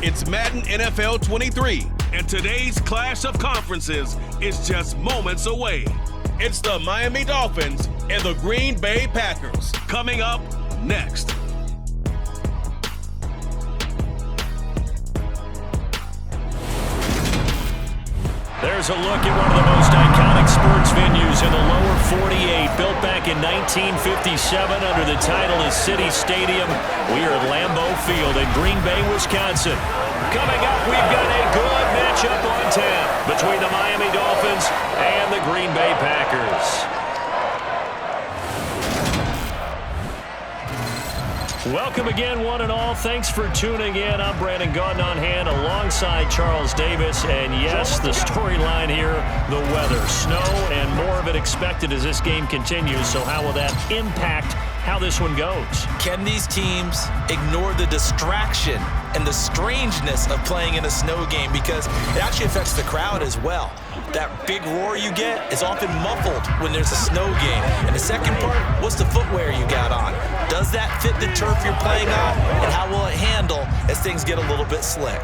It's Madden NFL 23, and today's clash of conferences is just moments away. It's the Miami Dolphins and the Green Bay Packers. Coming up next. There's a look at one of the most iconic sports venues in the lower 48, built back in 1957 under the title of City Stadium. We are at Lambeau Field in Green Bay, Wisconsin. Coming up, we've got a good matchup on tap between the Miami Dolphins and the Green Bay Packers. Welcome again, one and all. Thanks for tuning in. I'm Brandon Gaudin on hand alongside Charles Davis. And yes, the storyline here, the weather, snow, and more of it expected as this game continues. So how will that impact how this one goes? Can these teams ignore the distraction and the strangeness of playing in a snow game? Because it actually affects the crowd as well. That big roar you get is often muffled when there's a snow game. And the second part, what's the footwear you got on? Does that fit the turf you're playing on? And how will it handle as things get a little bit slick?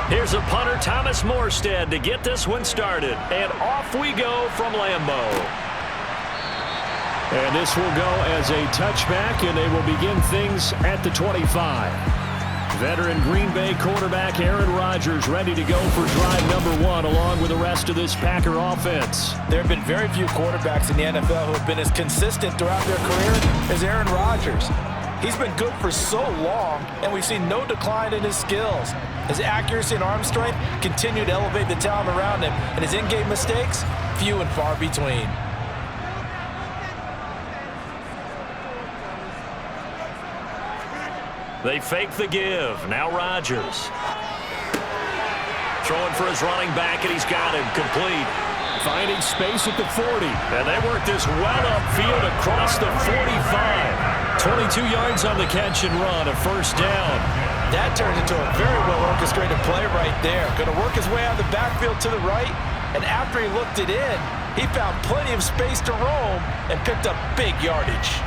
Here's a punter, Thomas Morstead, to get this one started. And off we go from Lambeau. And this will go as a touchback, and they will begin things at the 25. Veteran Green Bay quarterback Aaron Rodgers ready to go for drive number one along with the rest of this Packer offense. There have been very few quarterbacks in the NFL who have been as consistent throughout their career as Aaron Rodgers. He's been good for so long, and we've seen no decline in his skills. His accuracy and arm strength continue to elevate the talent around him, and his in-game mistakes, few and far between. They fake the give. Now Rodgers. Throwing for his running back, and he's got him complete. Finding space at the 40. And they work this well upfield across the 45. 22 yards on the catch and run, a first down. That turned into a very well-orchestrated play right there. Going to work his way out of the backfield to the right, and after he looked it in, he found plenty of space to roam and picked up big yardage.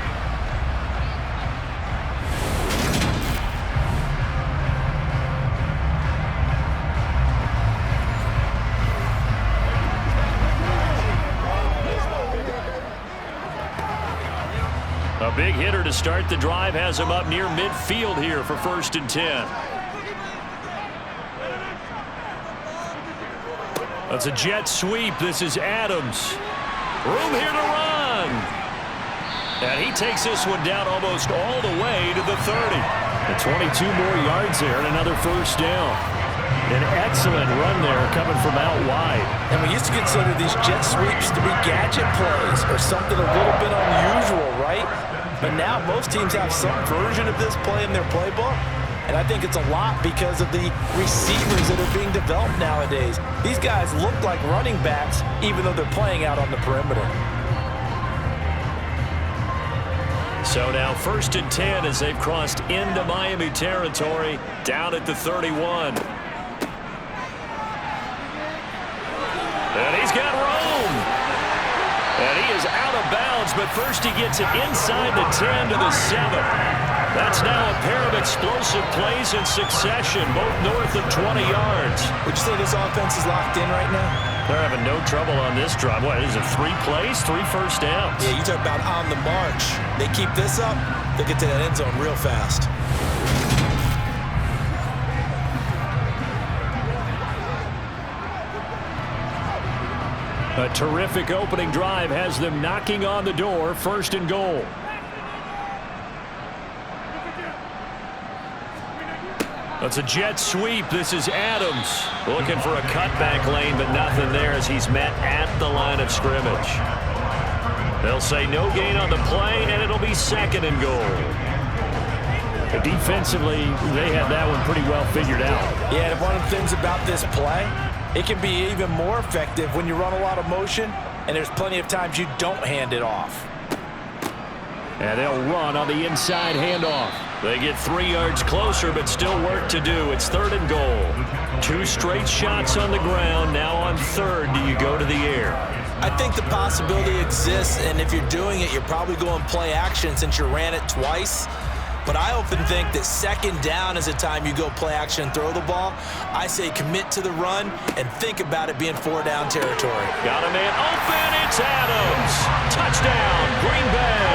A big hitter to start the drive has him up near midfield here for 1st and 10. That's a jet sweep. This is Adams. Room here to run. And he takes this one down almost all the way to the 30. And 22 more yards there and another first down. An excellent run there coming from out wide. And we used to consider these jet sweeps to be gadget plays or something a little bit unusual, right? But now most teams have some version of this play in their playbook. And I think it's a lot because of the receivers that are being developed nowadays. These guys look like running backs even though they're playing out on the perimeter. So now 1st and 10 as they've crossed into Miami territory down at the 31. And he's got room. And he is out of bounds, but first he gets it inside the 10 to the 7. That's now a pair of explosive plays in succession, both north of 20 yards. Would you say this offense is locked in right now? They're having no trouble on this drive. What, is it 3 plays, 3 first downs? Yeah, you talk about on the march. They keep this up, they'll get to that end zone real fast. A terrific opening drive has them knocking on the door, 1st and goal. It's a jet sweep. This is Adams looking for a cutback lane, but nothing there as he's met at the line of scrimmage. They'll say no gain on the play, and it'll be 2nd and goal. Defensively, they had that one pretty well figured out. Yeah, and one of the things about this play, it can be even more effective when you run a lot of motion, and there's plenty of times you don't hand it off. And they'll run on the inside handoff. They get 3 yards closer, but still work to do. It's 3rd and goal. 2 straight shots on the ground. Now on 3rd, do you go to the air? I think the possibility exists, and if you're doing it, you're probably going play action since you ran it twice. But I often think that 2nd down is the time you go play action and throw the ball. I say commit to the run and think about it being 4-down territory. Got a man open. It's Adams. Touchdown, Green Bay.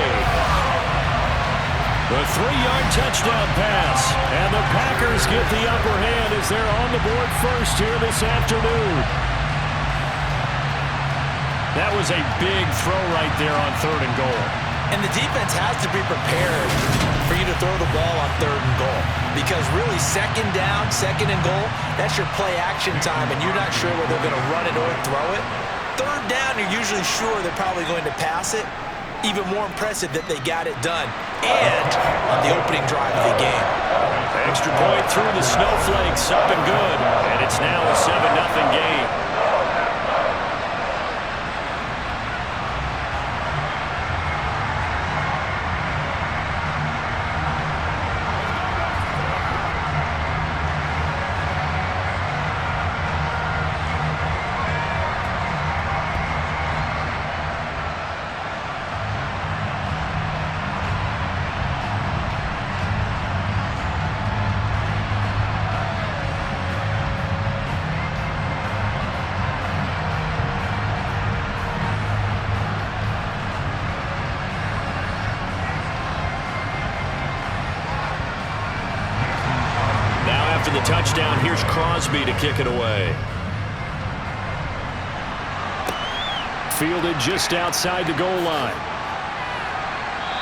The 3-yard touchdown pass. And the Packers get the upper hand as they're on the board first here this afternoon. That was a big throw right there on 3rd and goal. And the defense has to be prepared for you to throw the ball on 3rd and goal. Because really, 2nd down, 2nd and goal, that's your play action time, and you're not sure whether they're going to run it or throw it. 3rd down, you're usually sure they're probably going to pass it. Even more impressive that they got it done. And on the opening drive of the game. Extra point through the snowflakes, up and good. And it's now a 7-0 game. The touchdown, here's Crosby to kick it away. Fielded just outside the goal line.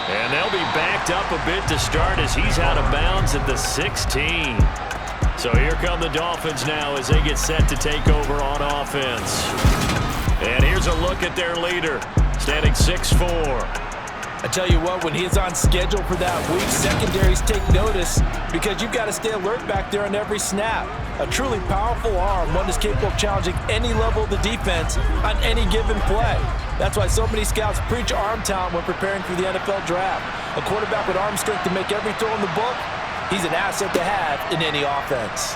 And they'll be backed up a bit to start as he's out of bounds at the 16. So here come the Dolphins now as they get set to take over on offense. And here's a look at their leader, standing 6'4". I tell you what, when he's on schedule for that week, secondaries take notice because you've got to stay alert back there on every snap. A truly powerful arm, one that's capable of challenging any level of the defense on any given play. That's why so many scouts preach arm talent when preparing for the NFL draft. A quarterback with arm strength to make every throw in the book, he's an asset to have in any offense.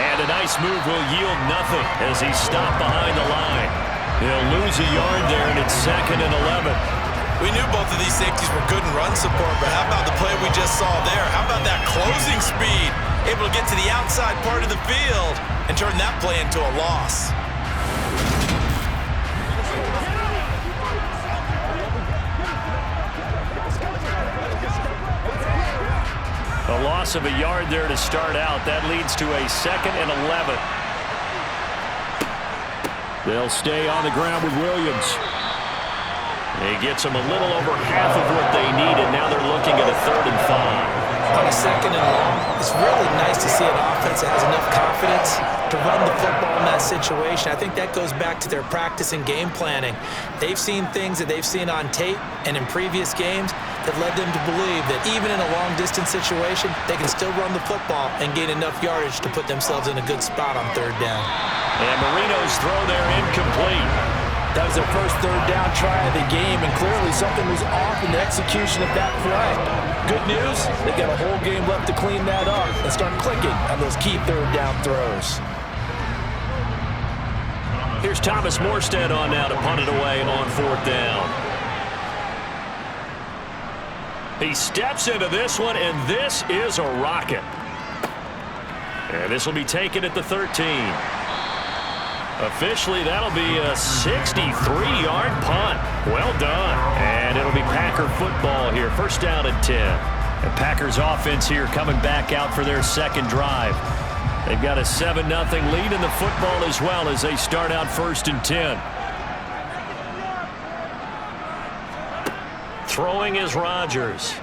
And a nice move will yield nothing as he's stopped behind the line. He'll lose a yard there, and it's 2nd and 11. We knew both of these safeties were good in run support, but how about the play we just saw there? How about that closing speed? Able to get to the outside part of the field and turn that play into a loss. A loss of a yard there to start out. That leads to a 2nd and 11. They'll stay on the ground with Williams. He gets them a little over half of what they needed. Now they're looking at a 3rd and 5. On a 2nd and long, it's really nice to see an offense that has enough confidence to run the football in that situation. I think that goes back to their practice and game planning. They've seen things that they've seen on tape and in previous games that led them to believe that even in a long-distance situation, they can still run the football and gain enough yardage to put themselves in a good spot on 3rd down. And Marino's throw there incomplete. That was their first 3rd down try of the game, and clearly something was off in the execution of that play. Good news, they got a whole game left to clean that up and start clicking on those key 3rd down throws. Here's Thomas Morstead on now to punt it away on 4th down. He steps into this one, and this is a rocket. And this will be taken at the 13. Officially, that'll be a 63-yard punt. Well done. And it'll be Packer football here. 1st down and 10. The Packers offense here coming back out for their 2nd drive. They've got a 7-0 lead in the football as well as they start out 1st and 10. Throwing is Rodgers.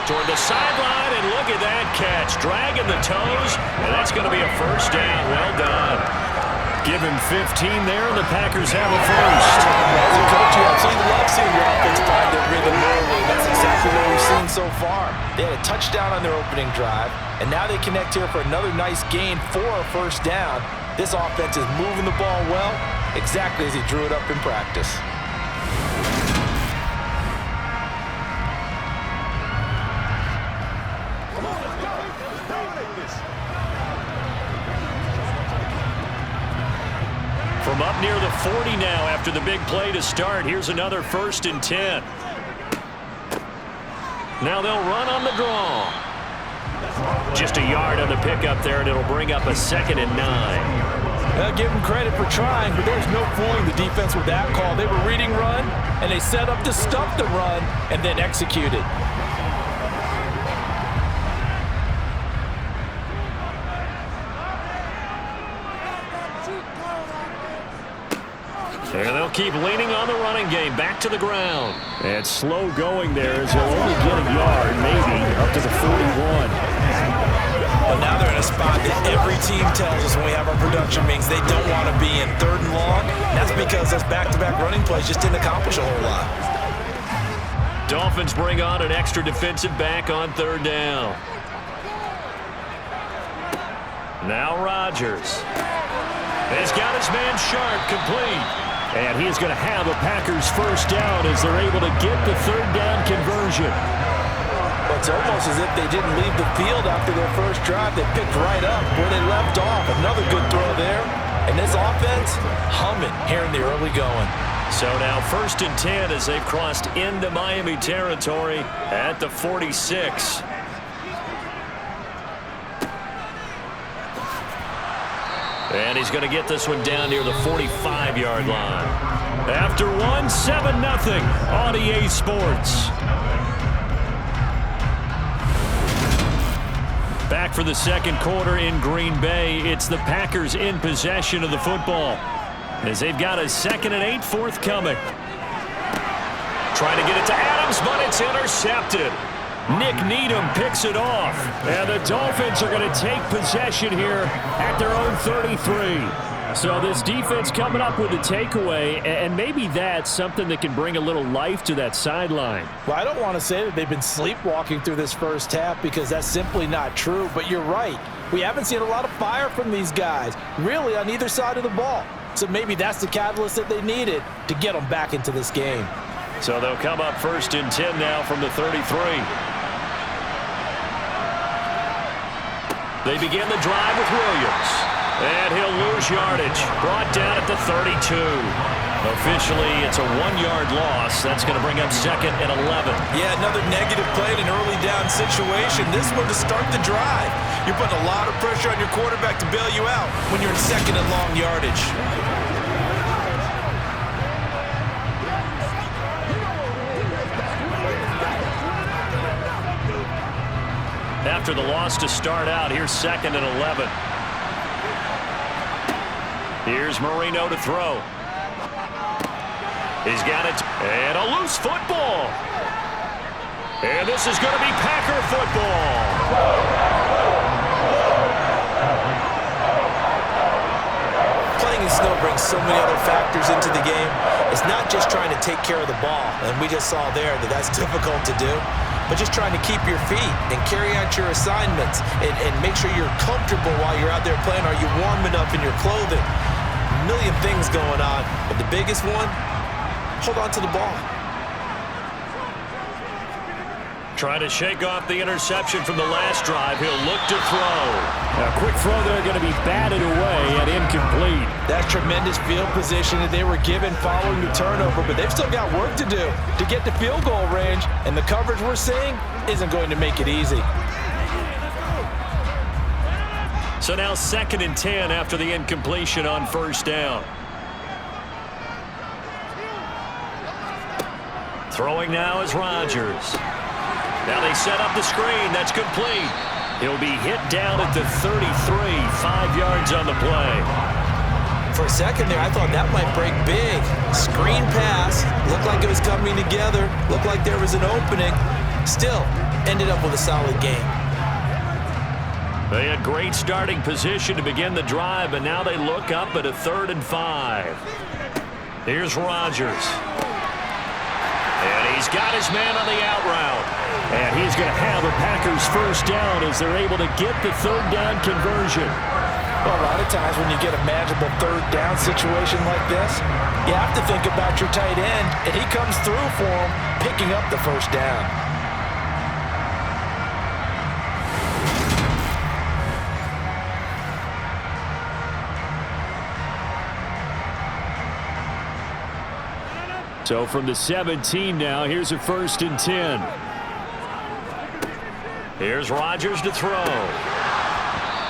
toward the sideline, and look at that catch. Dragging the toes, and that's going to be a first down. Well done. Give him 15 there, and the Packers have a first. As a coach, you absolutely love seeing your offense find their rhythm early. That's exactly what we've seen so far. They had a touchdown on their opening drive, and now they connect here for another nice gain for a first down. This offense is moving the ball well, exactly as he drew it up in practice. From up near the 40 now after the big play to start. Here's another 1st and 10. Now they'll run on the draw. Just a yard on the pickup there, and it'll bring up a 2nd and 9. Give them credit for trying, but there's no fooling the defense with that call. They were reading run, and they set up to stuff the run and then executed. And they'll keep leaning on the running game. Back to the ground. And slow going there as they'll only get a yard, maybe, up to the 41. Well, now they're in a spot that every team tells us when we have our production meetings they don't want to be in 3rd and long. That's because those back-to-back running plays just didn't accomplish a whole lot. Dolphins bring on an extra defensive back on 3rd down. Now Rodgers. He's got his man Sharp complete. And he is going to have a Packers first down as they're able to get the 3rd down conversion. But it's almost as if they didn't leave the field after their first drive. They picked right up where they left off. Another good throw there. And this offense, humming here in the early going. So now 1st and 10 as they've crossed into Miami territory at the 46. And he's going to get this one down near the 45-yard line. After one, 7-0 on EA Sports. Back for the 2nd quarter in Green Bay. It's the Packers in possession of the football as they've got a 2nd and 8 forthcoming. Trying to get it to Adams, but it's intercepted. Nick Needham picks it off. And the Dolphins are going to take possession here at their own 33. So this defense coming up with a takeaway, and maybe that's something that can bring a little life to that sideline. Well, I don't want to say that they've been sleepwalking through this first half because that's simply not true, but you're right. We haven't seen a lot of fire from these guys, really on either side of the ball. So maybe that's the catalyst that they needed to get them back into this game. So they'll come up 1st and 10 now from the 33. They begin the drive with Williams. And he'll lose yardage. Brought down at the 32. Officially, it's a 1-yard loss. That's going to bring up 2nd and 11. Yeah, another negative play in an early down situation. This one to start the drive. You're putting a lot of pressure on your quarterback to bail you out when you're in 2nd and long yardage. After the loss to start out, here's 2nd and 11. Here's Marino to throw. He's got it, and a loose football. And this is going to be Packer football. Playing in snow brings so many other factors into the game. It's not just trying to take care of the ball, and we just saw there that that's difficult to do, but just trying to keep your feet and carry out your assignments and make sure you're comfortable while you're out there playing. Are you warm enough in your clothing? A million things going on, but the biggest one, hold on to the ball. Trying to shake off the interception from the last drive. He'll look to throw. A quick throw there going to be batted away and incomplete. That tremendous field position that they were given following the turnover, but they've still got work to do to get to field goal range, and the coverage we're seeing isn't going to make it easy. So now 2nd and 10 after the incompletion on 1st down. Throwing now is Rodgers. Now they set up the screen. That's complete. He'll be hit down at the 33, 5 yards on the play. For a second there, I thought that might break big. Screen pass. Looked like it was coming together. Looked like there was an opening. Still, ended up with a solid game. They had great starting position to begin the drive, but now they look up at a 3rd and 5. Here's Rodgers. And he's got his man on the out route. And he's going to have a Packers first down as they're able to get the 3rd down conversion. Well, a lot of times when you get a manageable 3rd down situation like this, you have to think about your tight end, and he comes through for him, picking up the first down. So from the 17 now, here's a 1st and 10. Here's Rodgers to throw.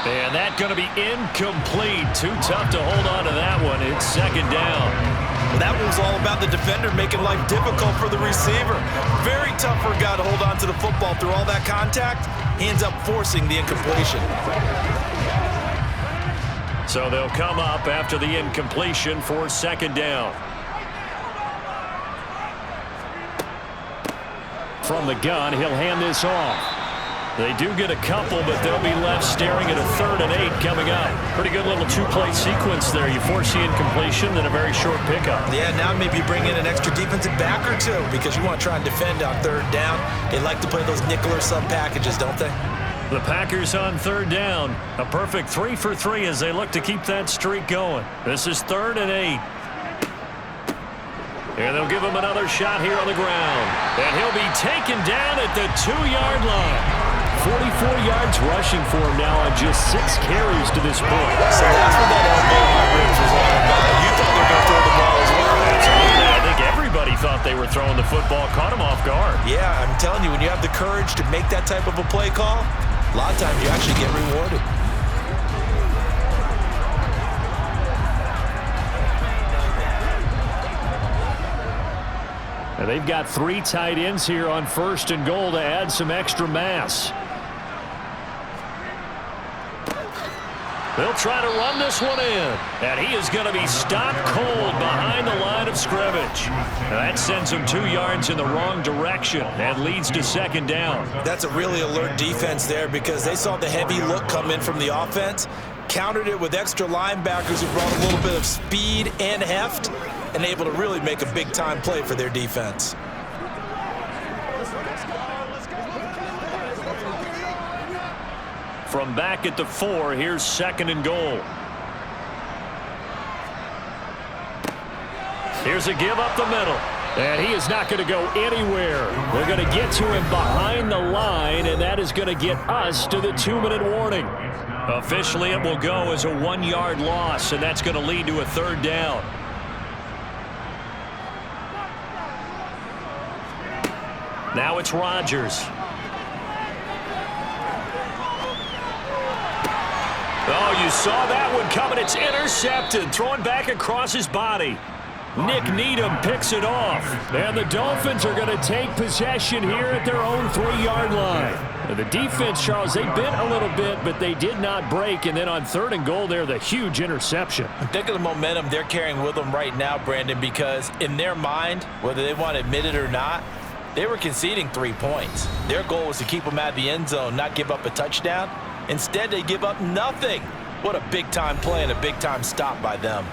And that's going to be incomplete. Too tough to hold on to that one. It's 2nd down. Well, that was all about the defender making life difficult for the receiver. Very tough for a guy to hold on to the football through all that contact. He ends up forcing the incompletion. So they'll come up after the incompletion for 2nd down. From the gun, he'll hand this off. They do get a couple, but they'll be left staring at a 3rd and 8 coming up. Pretty good little 2-play sequence there. You force the incompletion, then a very short pickup. Yeah, now maybe you bring in an extra defensive back or two because you want to try and defend on 3rd down. They like to play those nickel or sub packages, don't they? The Packers on 3rd down. A perfect 3 for 3 as they look to keep that streak going. This is 3rd and 8. And they'll give him another shot here on the ground. And he'll be taken down at the 2-yard line. 44 yards rushing for him now on just 6 carries to this point. So that's what that elbow on my ribs was all about. You thought they were going to throw the ball as well. Absolutely. I think everybody thought they were throwing the football. Caught him off guard. Yeah, I'm telling you, when you have the courage to make that type of a play call, a lot of times you actually get rewarded. And they've got 3 tight ends here on 1st and goal to add some extra mass. They'll try to run this one in. And he is going to be stopped cold behind the line of scrimmage. And that sends him 2 yards in the wrong direction and leads to 2nd down. That's a really alert defense there because they saw the heavy look come in from the offense, countered it with extra linebackers who brought a little bit of speed and heft, and able to really make a big-time play for their defense. From back at the 4, here's 2nd and goal. Here's a give up the middle. And he is not going to go anywhere. They're going to get to him behind the line, and that is going to get us to the 2-minute warning. Officially, it will go as a 1-yard loss, and that's going to lead to a 3rd down. Now it's Rodgers. Oh, you saw that one coming. It's intercepted. Thrown back across his body. Nick Needham picks it off. And the Dolphins are going to take possession here at their own 3-yard line. And the defense, Charles, they bent a little bit, but they did not break. And then on 3rd and goal there, the huge interception. Think of the momentum they're carrying with them right now, Brandon, because in their mind, whether they want to admit it or not, they were conceding 3 points. Their goal was to keep them out of the end zone, not give up a touchdown. Instead, they give up nothing. What a big-time play and a big-time stop by them.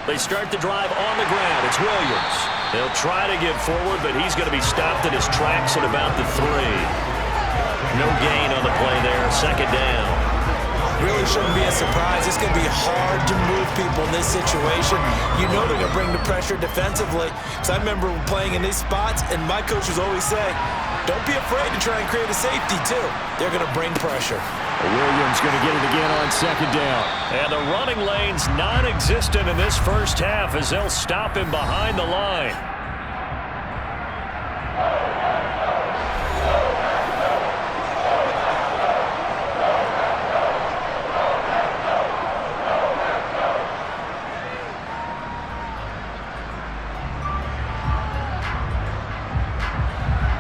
They start the drive on the ground. It's Williams. They'll try to get forward, but he's going to be stopped in his tracks at about the 3. No gain on the play there. 2nd down. Really shouldn't be a surprise. It's going to be hard to move people in this situation. You know they're going to bring the pressure defensively. Because I remember playing in these spots, and my coaches always say, don't be afraid to try and create a safety, too. They're going to bring pressure. Williams going to get it again on 2nd down. And the running lane's non-existent in this first half as they'll stop him behind the line.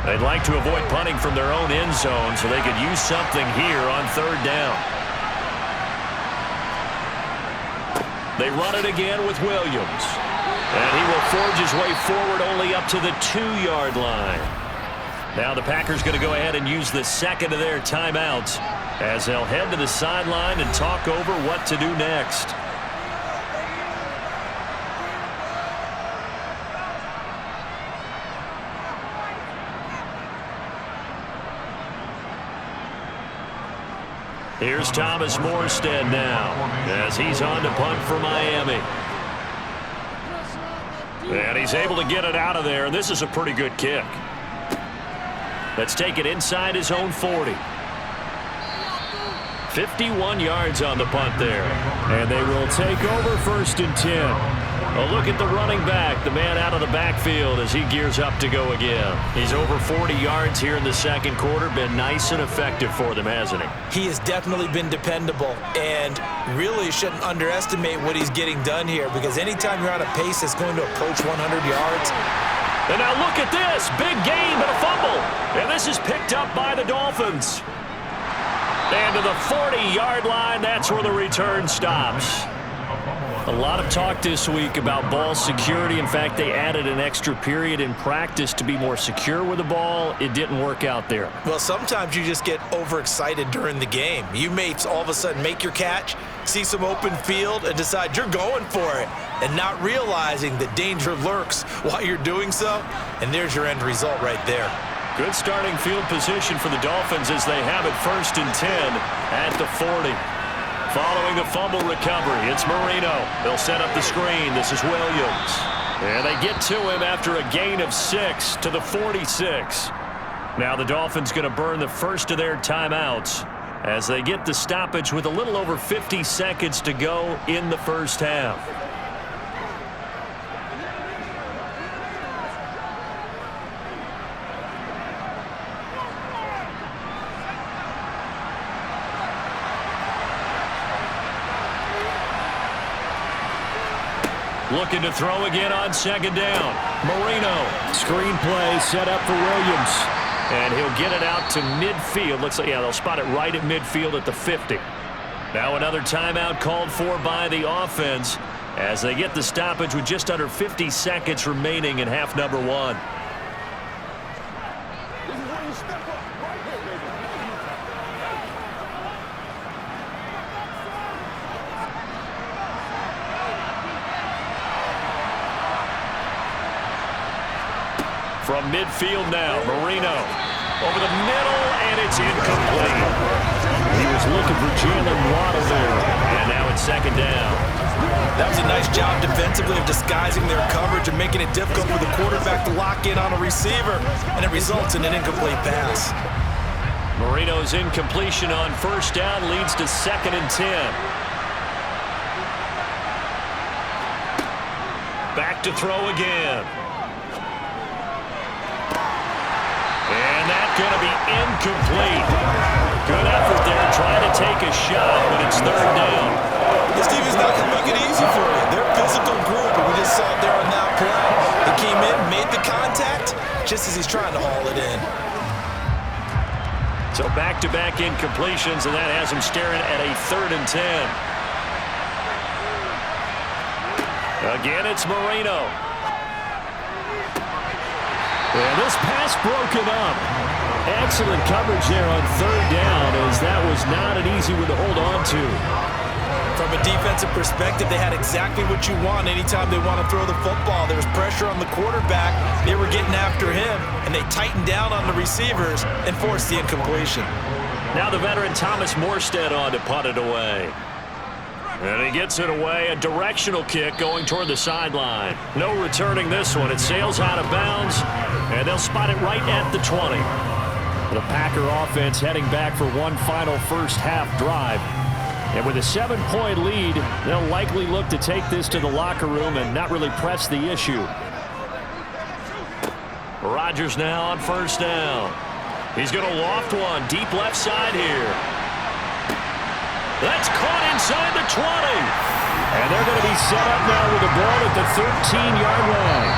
They'd like to avoid punting from their own end zone so they could use something here on 3rd down. They run it again with Williams. And he will forge his way forward only up to the 2-yard line. Now the Packers going to go ahead and use the second of their timeouts as they'll head to the sideline and talk over what to do next. Here's Thomas Morstead now as he's on to punt for Miami. And he's able to get it out of there, and this is a pretty good kick. Let's take it inside his own 40. 51 yards on the punt there. And they will take over 1st and 10. A look at the running back, the man out of the backfield as he gears up to go again. He's over 40 yards here in the second quarter. Been nice and effective for them, hasn't he? He has definitely been dependable, and really shouldn't underestimate what he's getting done here, because anytime you're on a pace that's going to approach 100 yards. And now look at this. Big gain, but a fumble. And this is picked up by the Dolphins. And to the 40-yard line, that's where the return stops. A lot of talk this week about ball security. In fact, they added an extra period in practice to be more secure with the ball. It didn't work out there. Well, sometimes you just get overexcited during the game. You may all of a sudden make your catch, see some open field, and decide you're going for it, and not realizing that danger lurks while you're doing so. And there's your end result right there. Good starting field position for the Dolphins as they have it 1st and 10 at the 40. Following the fumble recovery, it's Marino. They'll set up the screen. This is Williams. And they get to him after a gain of 6 to the 46. Now the Dolphins going to burn the first of their timeouts as they get the stoppage with a little over 50 seconds to go in the first half. Looking to throw again on 2nd down. Marino. Screen play set up for Williams. And he'll get it out to midfield. Looks like, yeah, they'll spot it right at midfield at the 50. Now another timeout called for by the offense as they get the stoppage with just under 50 seconds remaining in half number 1. From midfield now, Marino over the middle, and it's incomplete. He was looking for Jalen Waddle there. And now it's 2nd down. That was a nice job defensively of disguising their coverage and making it difficult for the quarterback to lock in on a receiver, and it results in an incomplete pass. Marino's incompletion on 1st down leads to 2nd and 10. Back to throw again. And that's going to be incomplete. Good effort there trying to take a shot, but it's 3rd down. This team is not going to make it easy for you. They're a physical group, and we just saw it there on that play. They came in, made the contact, just as he's trying to haul it in. So back-to-back incompletions, and that has him staring at a 3rd and 10. Again, it's Marino. And this pass broken up. Excellent coverage there on 3rd down, as that was not an easy one to hold on to. From a defensive perspective, they had exactly what you want anytime they want to throw the football. There was pressure on the quarterback. They were getting after him, and they tightened down on the receivers and forced the incompletion. Now the veteran Thomas Morstead on to punt it away. And he gets it away, a directional kick going toward the sideline. No returning this one. It sails out of bounds, and they'll spot it right at the 20. The Packer offense heading back for one final first half drive. And with a 7-point lead, they'll likely look to take this to the locker room and not really press the issue. Rodgers now on 1st down. He's going to loft one deep left side here. That's caught inside the 20. And they're going to be set up now with the ball at the 13-yard line.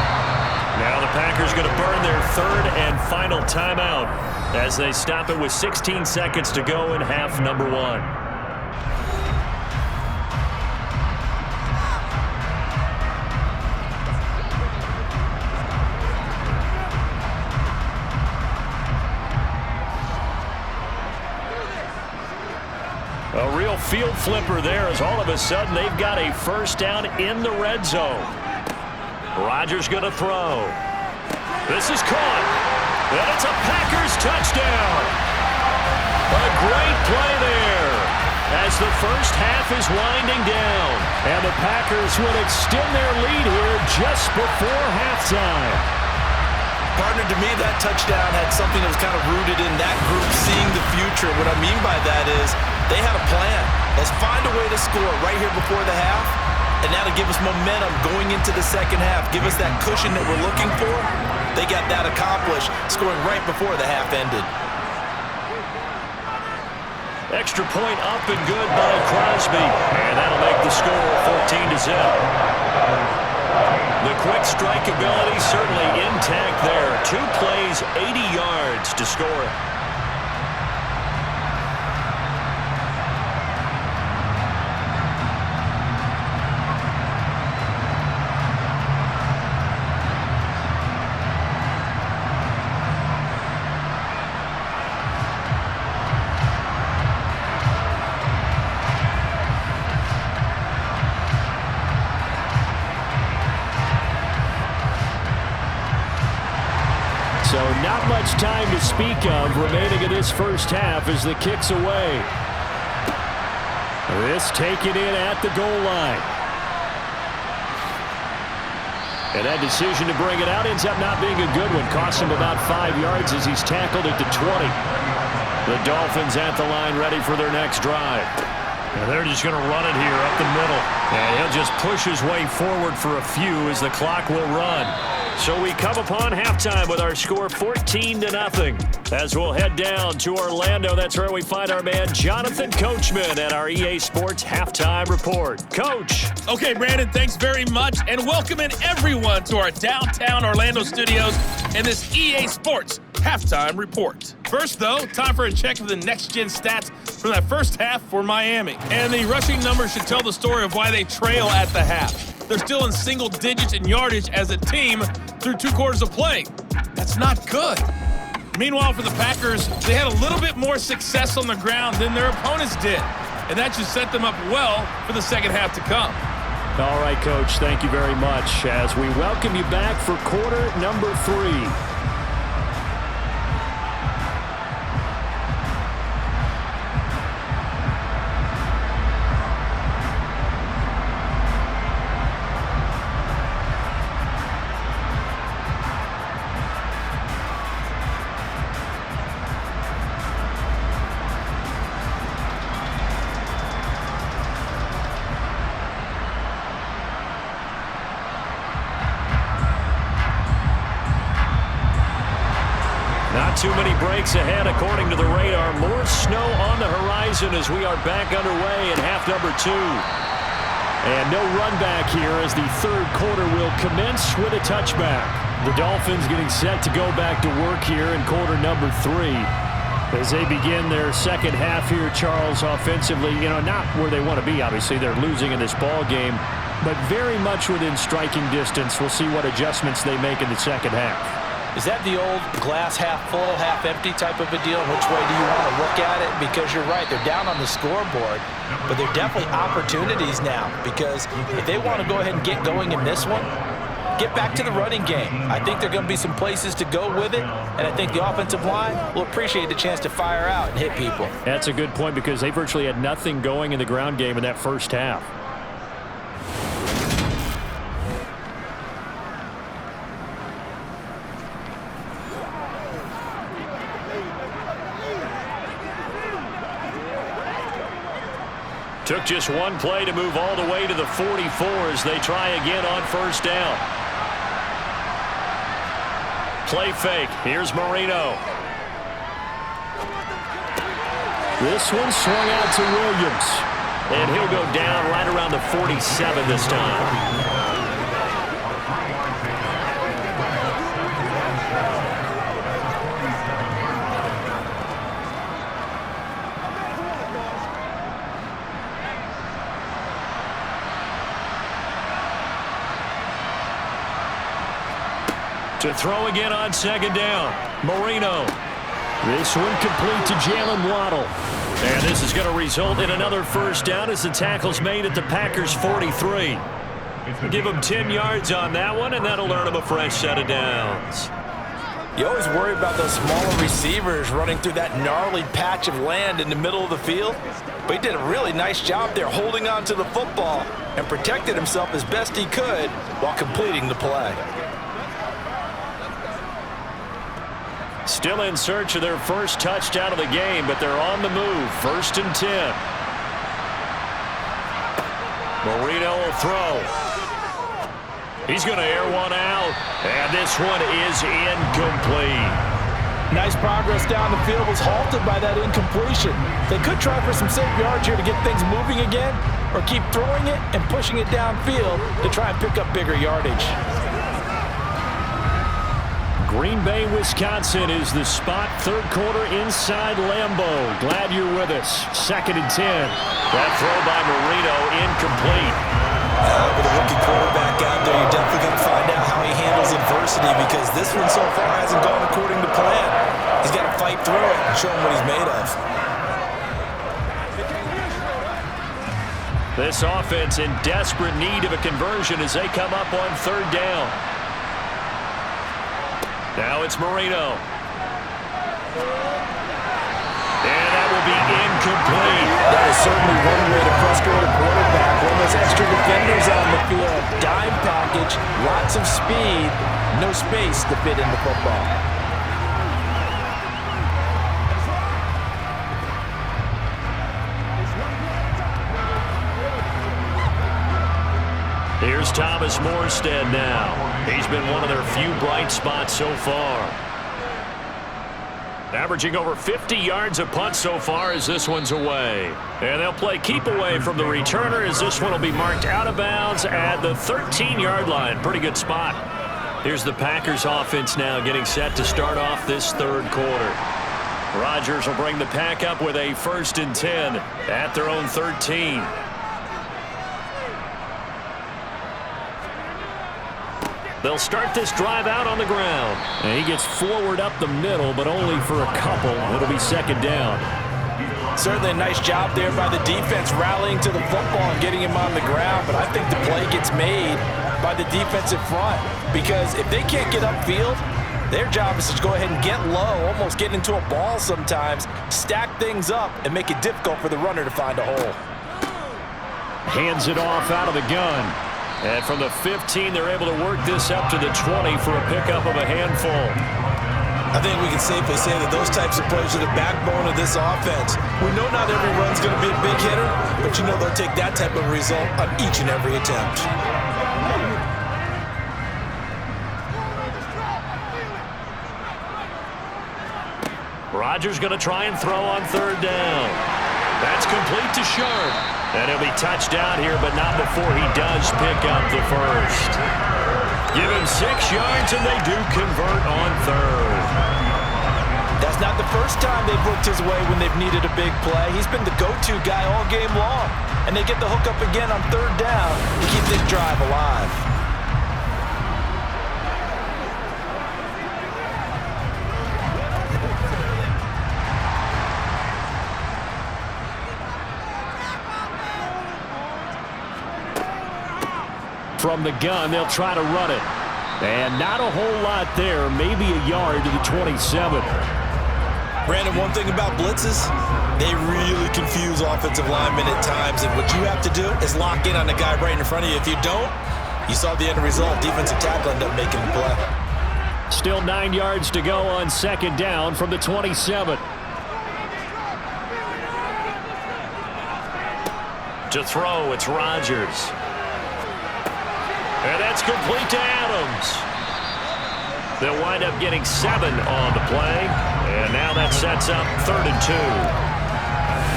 Now the Packers going to burn their 3rd and final timeout as they stop it with 16 seconds to go in half number 1. A real field flipper there as all of a sudden they've got a first down in the red zone. Rodgers going to throw. This is caught. And it's a Packers touchdown. A great play there as the first half is winding down. And the Packers will extend their lead here just before halftime. Partner, to me, that touchdown had something that was kind of rooted in that group seeing the future. What I mean by that is they had a plan. Let's find a way to score right here before the half, and that'll give us momentum going into the second half. Give us that cushion that we're looking for. They got that accomplished, scoring right before the half ended. Extra point up and good by Crosby, and that'll make the score 14-0. The quick strike ability certainly intact there. 2 plays, 80 yards to score it. So not much time to speak of remaining in this first half as the kick's away. This taken in at the goal line. And that decision to bring it out ends up not being a good one. Costs him about 5 yards as he's tackled at the 20. The Dolphins at the line ready for their next drive. And they're just going to run it here up the middle. And he'll just push his way forward for a few as the clock will run. So we come upon halftime with our score 14-0. As we'll head down to Orlando, that's where we find our man Jonathan Coachman at our EA Sports Halftime Report. Coach. Okay, Brandon, thanks very much, and welcoming everyone to our downtown Orlando studios and this EA Sports Halftime Report. First, though, time for a check of the next-gen stats from that first half for Miami. And the rushing numbers should tell the story of why they trail at the half. They're still in single digits in yardage as a team through 2 quarters of play. That's not good. Meanwhile, for the Packers, they had a little bit more success on the ground than their opponents did. And that should set them up well for the second half to come. All right, Coach, thank you very much as we welcome you back for quarter number 3. Not too many breaks ahead according to the radar. More snow on the horizon as we are back underway in half number 2. And no run back here as the third quarter will commence with a touchback. The Dolphins getting set to go back to work here in quarter number 3. As they begin their second half here, Charles, offensively, not where they want to be, obviously. They're losing in this ball game, but very much within striking distance. We'll see what adjustments they make in the second half. Is that the old glass half full, half empty type of a deal? Which way do you want to look at it? Because you're right, they're down on the scoreboard, but they're definitely opportunities now because if they want to go ahead and get going in this one, get back to the running game. I think there are going to be some places to go with it, and I think the offensive line will appreciate the chance to fire out and hit people. That's a good point because they virtually had nothing going in the ground game in that first half. Took just one play to move all the way to the 44 as they try again on first down. Play fake. Here's Marino. This one swung out to Williams. And he'll go down right around the 47 this time. To throw again on second down. Marino. This one complete to Jalen Waddle. And this is going to result in another first down as the tackle's made at the Packers' 43. Give them 10 yards on that one, and that'll earn them a fresh set of downs. You always worry about those smaller receivers running through that gnarly patch of land in the middle of the field. But he did a really nice job there holding on to the football and protected himself as best he could while completing the play. Still in search of their first touchdown of the game, but they're on the move. 1st and 10. Marino will throw. He's going to air one out, and this one is incomplete. Nice progress down the field was halted by that incompletion. They could try for some safe yards here to get things moving again, or keep throwing it and pushing it downfield to try and pick up bigger yardage. Green Bay, Wisconsin is the spot. 3rd quarter inside Lambeau. Glad you're with us. 2nd and 10. That throw by Marino incomplete. With a rookie quarterback out there, you're definitely going to find out how he handles adversity, because this one so far hasn't gone according to plan. He's got to fight through it and show him what he's made of. This offense in desperate need of a conversion as they come up on 3rd down. Now it's Marino. And that will be incomplete. That is certainly one way to frustrate a quarterback. One of those extra defenders on the field. Dime package, lots of speed, no space to fit in the football. Here's Thomas Morstead now. He's been one of their few bright spots so far. Averaging over 50 yards a punt so far as this one's away. And they'll play keep away from the returner as this one will be marked out of bounds at the 13-yard line. Pretty good spot. Here's the Packers offense now getting set to start off this 3rd quarter. Rodgers will bring the pack up with a 1st and 10 at their own 13. They'll start this drive out on the ground. And he gets forward up the middle, but only for a couple. It'll be 2nd down. Certainly a nice job there by the defense rallying to the football and getting him on the ground, but I think the play gets made by the defensive front, because if they can't get upfield, their job is to go ahead and get low, almost get into a ball sometimes, stack things up, and make it difficult for the runner to find a hole. Hands it off out of the gun. And from the 15, they're able to work this up to the 20 for a pickup of a handful. I think we can safely say that those types of plays are the backbone of this offense. We know not every run's going to be a big hitter, but you know they'll take that type of result on each and every attempt. Rodgers going to try and throw on 3rd down. That's complete to Sharp. And he'll be touched out here, but not before he does pick up the 1st. Give him 6 yards, and they do convert on 3rd. That's not the first time they've worked his way when they've needed a big play. He's been the go-to guy all game long. And they get the hook up again on 3rd down to keep this drive alive. From the gun, they'll try to run it. And not a whole lot there, maybe a yard to the 27. Brandon, one thing about blitzes, they really confuse offensive linemen at times, and what you have to do is lock in on the guy right in front of you. If you don't, you saw the end result. Defensive tackle ended up making the play. Still 9 yards to go on 2nd down from the 27. To throw, it's Rodgers. And that's complete to Adams. They'll wind up getting 7 on the play. And now that sets up 3rd and 2.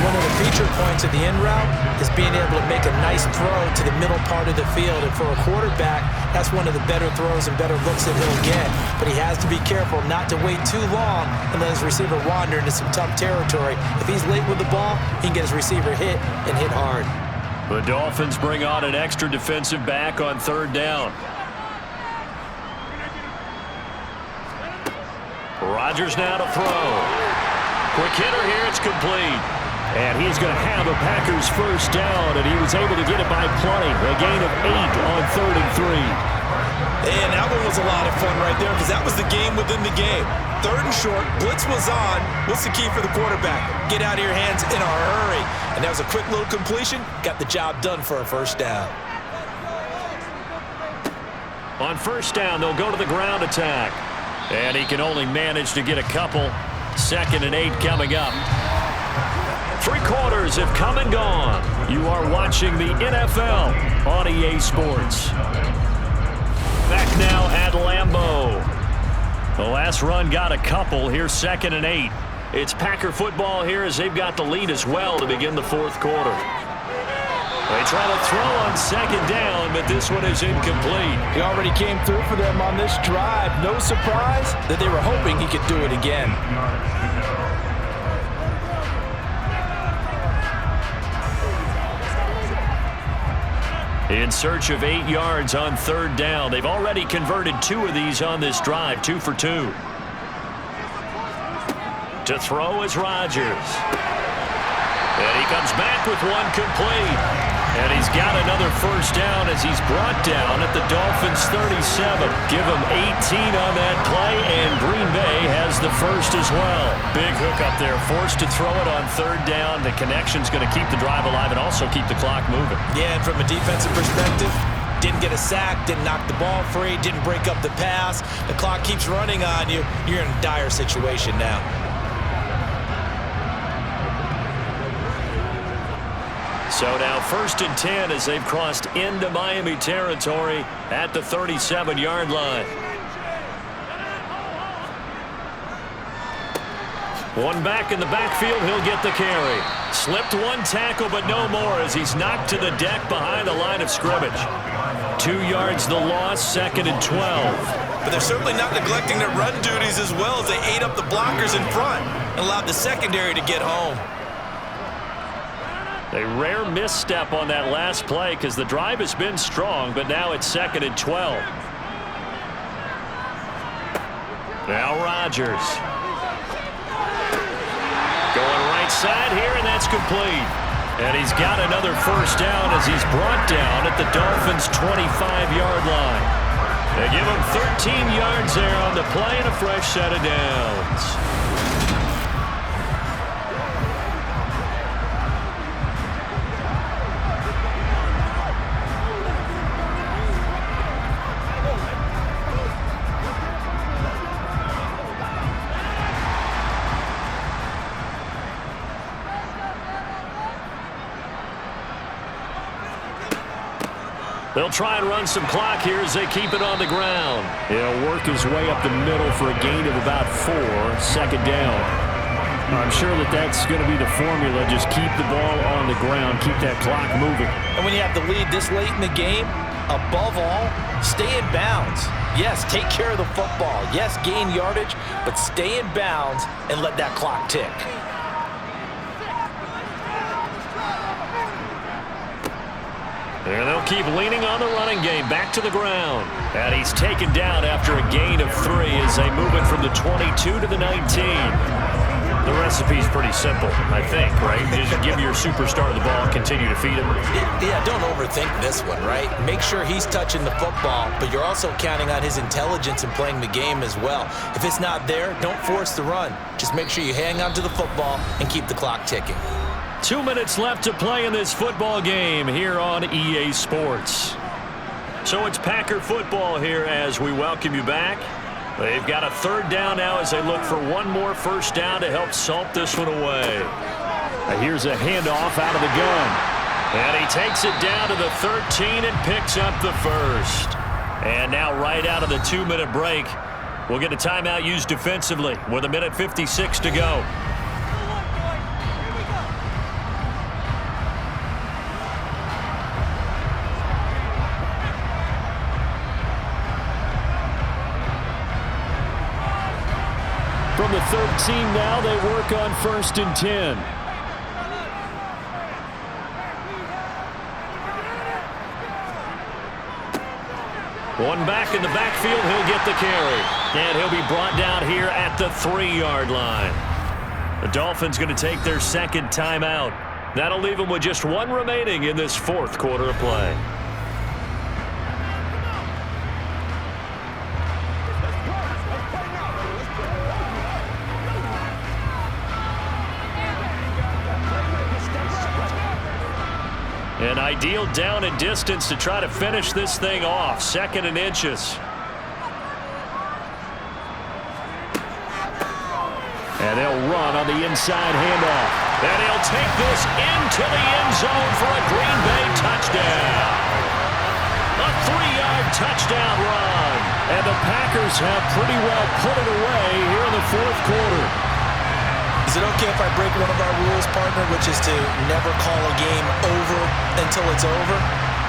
One of the feature points of the in route is being able to make a nice throw to the middle part of the field. And for a quarterback, that's one of the better throws and better looks that he'll get. But he has to be careful not to wait too long and let his receiver wander into some tough territory. If he's late with the ball, he can get his receiver hit and hit hard. The Dolphins bring on an extra defensive back on 3rd down. Rodgers now to throw. Quick hitter here, it's complete. And he's going to have a Packers first down, and he was able to get it by plenty. A gain of 8 on 3rd and 3. And that one was a lot of fun right there because that was the game within the game. 3rd and short, blitz was on. What's the key for the quarterback? Get out of your hands in a hurry. And that was a quick little completion. Got the job done for a first down. On first down, they'll go to the ground attack. And he can only manage to get a couple. 2nd and 8 coming up. 3 quarters have come and gone. You are watching the NFL on EA Sports. Back now at Lambeau. The last run got a couple. Here's 2nd and 8. It's Packer football here as they've got the lead as well to begin the 4th quarter. They try to throw on 2nd down, but this one is incomplete. He already came through for them on this drive. No surprise that they were hoping he could do it again. In search of 8 yards on 3rd down. They've already converted 2 of these on this drive, 2 for 2. To throw is Rodgers. And he comes back with one complete. And he's got another first down as he's brought down at the Dolphins' 37. Give him 18 on that play, and Green Bay has the first as well. Big hook up there, forced to throw it on 3rd down. The connection's going to keep the drive alive and also keep the clock moving. Yeah, and from a defensive perspective, didn't get a sack, didn't knock the ball free, didn't break up the pass. The clock keeps running on you. You're in a dire situation now. So now 1st and 10 as they've crossed into Miami territory at the 37-yard line. One back in the backfield, he'll get the carry. Slipped one tackle, but no more as he's knocked to the deck behind the line of scrimmage. 2 yards the loss, 2nd and 12. But they're certainly not neglecting their run duties as well as they ate up the blockers in front and allowed the secondary to get home. A rare misstep on that last play because the drive has been strong, but now it's 2nd and 12. Now Rodgers. Going right side here, and that's complete. And he's got another first down as he's brought down at the Dolphins' 25-yard line. They give him 13 yards there on the play and a fresh set of downs. They'll try and run some clock here as they keep it on the ground. He'll work his way up the middle for a gain of about 4, 2nd down. I'm sure that's going to be the formula. Just keep the ball on the ground, keep that clock moving. And when you have the lead this late in the game, above all, stay in bounds. Yes, take care of the football. Yes, gain yardage, but stay in bounds and let that clock tick. And they'll keep leaning on the running game. Back to the ground. And he's taken down after a gain of 3 as they move it from the 22 to the 19. The recipe's pretty simple, I think, right? Just give your superstar the ball, continue to feed him. Yeah, don't overthink this one, right? Make sure he's touching the football, but you're also counting on his intelligence in playing the game as well. If it's not there, don't force the run. Just make sure you hang on to the football and keep the clock ticking. 2 minutes left to play in this football game here on EA Sports. So it's Packer football here as we welcome you back. They've got a 3rd down now as they look for one more first down to help salt this one away. Here's a handoff out of the gun. And he takes it down to the 13 and picks up the first. And now right out of the 2-minute break, we'll get a timeout used defensively with 1:56 to go. From the 13 now, they work on 1st and 10. One back in the backfield, he'll get the carry. And he'll be brought down here at the 3-yard line. The Dolphins going to take their second timeout. That'll leave them with just one remaining in this fourth quarter of play. An ideal down and distance to try to finish this thing off. 2nd and inches. And they'll run on the inside handoff. And he'll take this into the end zone for a Green Bay touchdown. A 3-yard touchdown run. And the Packers have pretty well put it away here in the fourth quarter. Is it okay if I break one of our rules, partner, which is to never call a game over until it's over?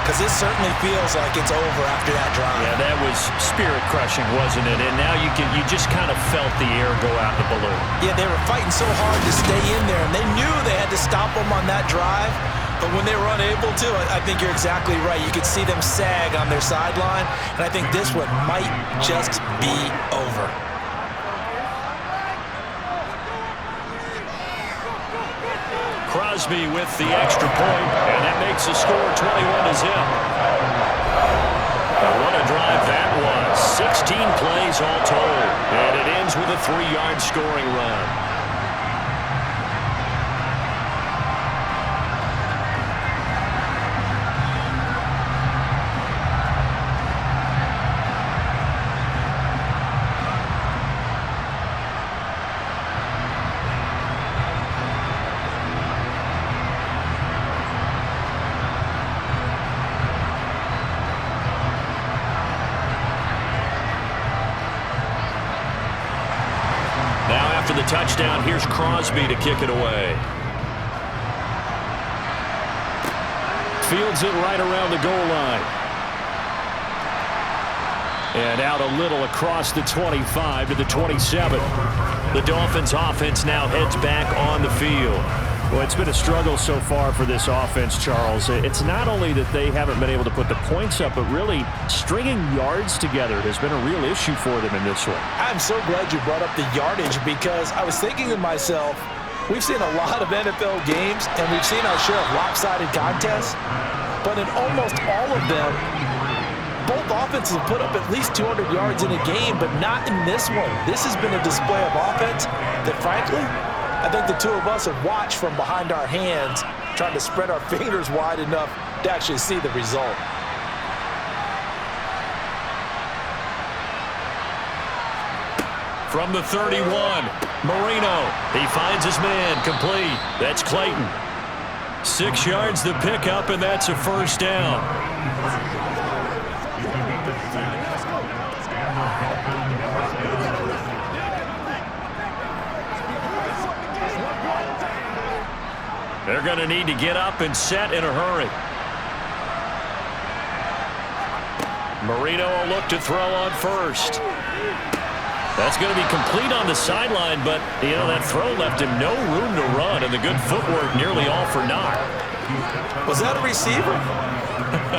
Because this certainly feels like it's over after that drive. Yeah, that was spirit-crushing, wasn't it? And now you just kind of felt the air go out the balloon. Yeah, they were fighting so hard to stay in there, and they knew they had to stop them on that drive. But when they were unable to, I think you're exactly right. You could see them sag on their sideline, and I think this one might just be over. Crosby with the extra point, and that makes the score 21-0. What a drive that was. 16 plays all told, and it ends with a 3-yard scoring run. The touchdown, here's Crosby to kick it away. Fields it right around the goal line. And out a little across the 25 to the 27. The Dolphins offense now heads back on the field. Well, it's been a struggle so far for this offense, Charles. It's not only that they haven't been able to put the points up, but really stringing yards together has been a real issue for them in this one. I'm so glad you brought up the yardage because I was thinking to myself, we've seen a lot of NFL games and we've seen our share of lopsided contests, but in almost all of them, both offenses have put up at least 200 yards in a game, but not in this one. This has been a display of offense that, frankly, I think the two of us have watched from behind our hands, trying to spread our fingers wide enough to actually see the result. From the 31, Marino. He finds his man, complete. That's Clayton. 6 yards the pickup, and that's a first down. They're going to need to get up and set in a hurry. Marino will look to throw on first. That's going to be complete on the sideline, but, you know, that throw left him no room to run, and the good footwork nearly all for naught. Was that a receiver?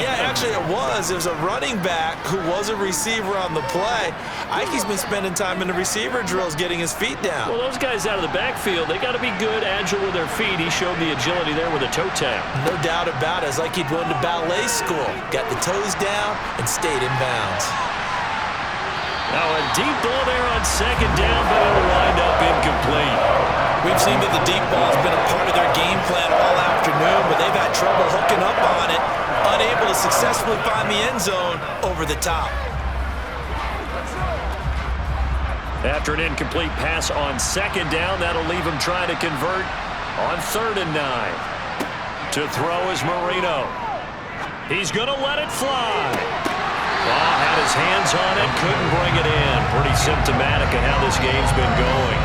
Yeah, actually it was. It was a running back who was a receiver on the play. Ikey's been spending time in the receiver drills getting his feet down. Well, those guys out of the backfield, they got to be good, agile with their feet. He showed the agility there with a toe tap. No doubt about it. It's like he'd gone to ballet school. Got the toes down and stayed in bounds. Now a deep ball there on second down, but it'll wind up incomplete. We've seen that the deep ball has been a part of their game plan all afternoon, but they've had trouble hooking up on it, unable to successfully find the end zone over the top. After an incomplete pass on second down, that'll leave him trying to convert on 3rd and 9. To throw is Marino. He's going to let it fly. Had his hands on it, couldn't bring it in. Pretty symptomatic of how this game's been going.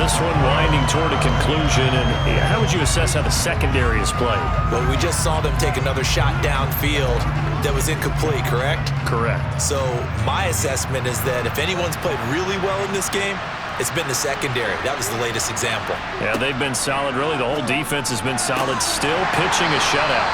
This one winding toward a conclusion, and how would you assess how the secondary has played? Well, we just saw them take another shot downfield that was incomplete, correct? Correct. So my assessment is that if anyone's played really well in this game, it's been the secondary. That was the latest example. Yeah, they've been solid. Really, the whole defense has been solid. Still pitching a shutout.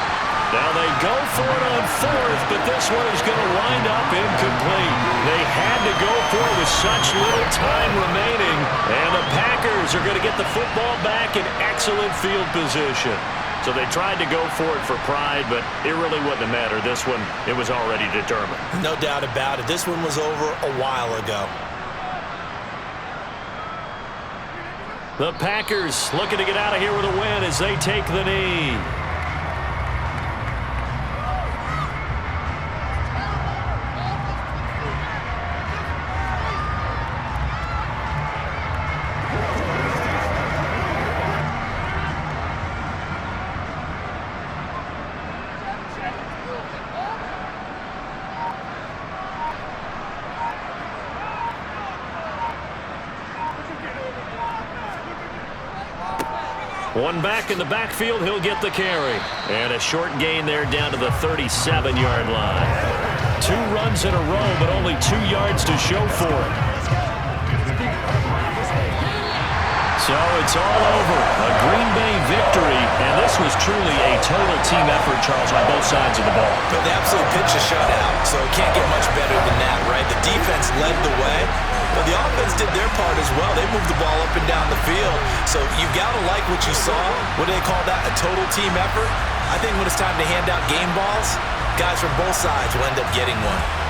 Now they go for it on fourth, but this one is going to wind up incomplete. They had to go for it with such little time remaining, and the Packers are going to get the football back in excellent field position. So they tried to go for it for pride, but it really wouldn't have mattered. This one, it was already determined. No doubt about it. This one was over a while ago. The Packers looking to get out of here with a win as they take the knee. One back in the backfield, he'll get the carry. And a short gain there down to the 37-yard line. 2 runs in a row, but only 2 yards to show for it. So it's all over. A Green Bay victory, and this was truly a total team effort, Charles, on both sides of the ball. But they absolutely pitched a shutout, so it can't get much better than that, right? The defense led the way, but the offense did their part as well. They moved the ball up and down the field, so you got to like what you saw. What do they call that, a total team effort? I think when it's time to hand out game balls, guys from both sides will end up getting one.